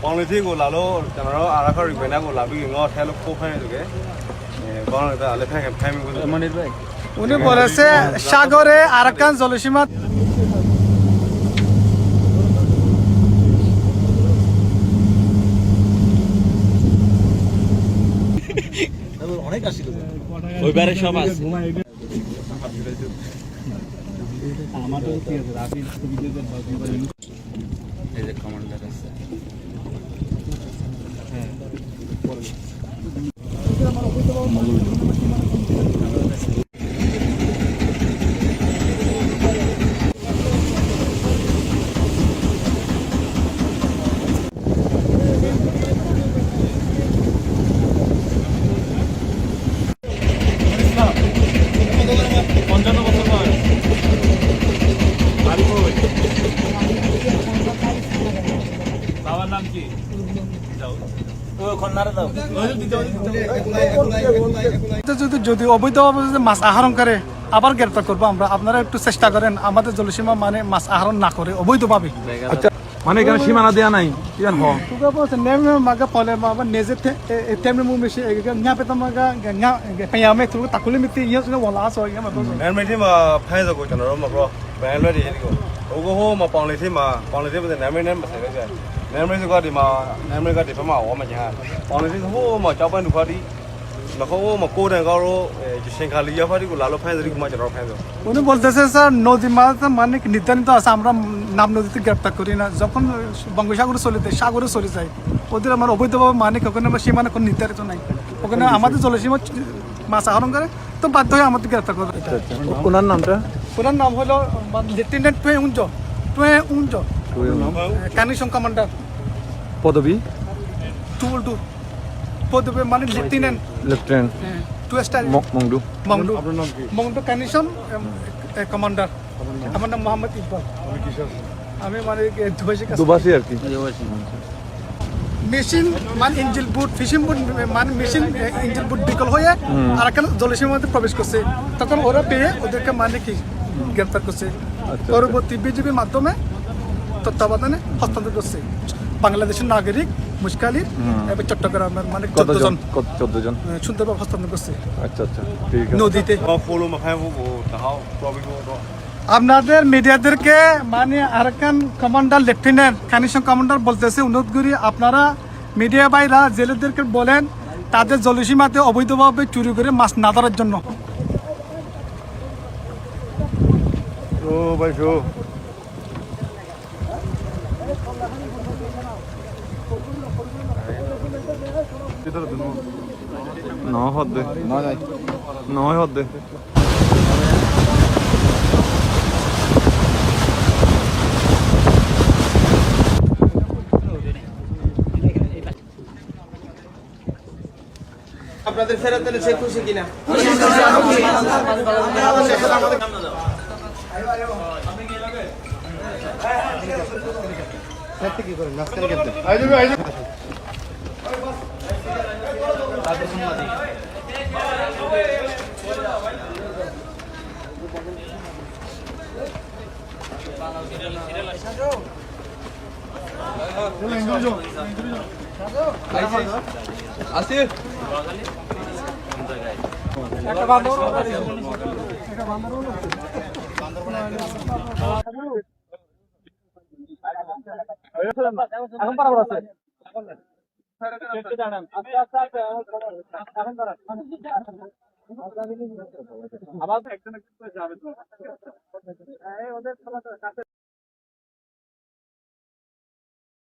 Politics লালো জানো আরাকা রিপেনা কো লাবি ন ঠেলো কো phi দুকে Bangladesh আলে ফাই ফাই মনির ভাই উনি বলেছে সাগরে আরাকান জলসীমা অনেক আসছিল ওইবারে সব আছে আমারও কি আছে রাফি সুবিধাদের এই যে কমান্ডার আছে হ্যাঁ যদি অবৈধভাবে মাছ আহরণ করে আবার গ্রেপ্তার করবো আমরা আপনারা একটু চেষ্টা করেন আমাদের জলসীমা মানে মাছ আহরণ না করে অবৈধভাবে আচ্ছা মানে এখানে সীমানা দেয়া নাই ইয়ান হ tuga po sa neme maga pole ma nezet temne mu mishi nya pe tamaga nya payame tu takuli miti yes ne wala so ya ma to နာမည်ที่มาဖဲဆိုကိုကျွန်တော်တို့မပြောဘန်လွဲတွေဒီကိုဟိုဟိုမပေါင်လေးที่มาပေါင်လေးที่เป็นနာမည်နဲ့မဆိုင်ပဲနာမည်ဆိုကဒီမှာနာမည်ကဒီဖက်မှာဝါမညာပေါင်လေးที่ဟိုမှာကြောက်ပန်းသူဖာဒီမခေါ်မကိုတန်ကောတော့ရှင်ခါလီယာဖာဒီကိုလာလို့ဖဲဆိုဒီကိုမှကျွန်တော်ဖဲဆို উনি বলতেছে স্যার নদী মাছ মানে নির্ধারিত আছে আমরা নাম নদীতে গ্রেপ্তার করি না যখন বঙ্গোপসাগরে চলে যায় সাগরে চলে যায় ওদের আমার অবৈধভাবে মানে ওখানে আমরা সীমানা কোনো নির্ধারিত নাই ওখানে আমাদের জলসীমা মাছ আহরণ করে তো বাধ্য হয়ে আমাদের গ্রেপ্তার করে ওনার নামটা ওনার নাম হলো লেফটেন্যান্ট টুয়ে উঞ্জ কানিশন কমান্ডার পদবী টু পদবী মানে lieutenant two star Maungdaw Maungdaw কানিশন কমান্ডার আমার নাম মোহাম্মদ ইকবাল আমি মানে দুবাসী আর কি মেশিন মানে ইঞ্জিল বুট ফিশিং বুট মানে মেশিন ইঞ্জিল বুট বিকল হয়ে আর একটা জলসীমার মধ্যে প্রবেশ করছে তখন ওরা পেয়ে ওদেরকে মানে কি গ্রেপ্তার করছে পরবর্তী বিজিবির মাধ্যমে তত্ত্বাবধানে হস্তান্তর করছে বাংলাদেশের নাগরিক মুশকালির এবং চট্টগ্রামের মানে 14 জন সুন্দরভাবে হস্তান্তর করছে আচ্ছা আচ্ছা ঠিক আছে নদীতে ဖိုလိုမဖဲဘူးကိုတဟောက်ပရိုဘီကိုတော့ আপনাদের মিডিয়াদেরকে মানে আরাকান কমান্ডার লেফটেন্যান্ট কানিশন কমান্ডার বলতেছে অনুরোধ করি আপনারা মিডিয়া ভাইরা জেলেদেরকে বলেন তাদের জলসীমাতে অবৈধভাবে চুরি করে মাছ না ধরার জন্য ও ভাই শো নয় হদ্দে নয় হদ্দে আপনাদের ফেরত দিলে সে খুশি কিনা আসিফ একটা বান্দর এখন পারাবার আছে আবার একজন যাবে তো ওদের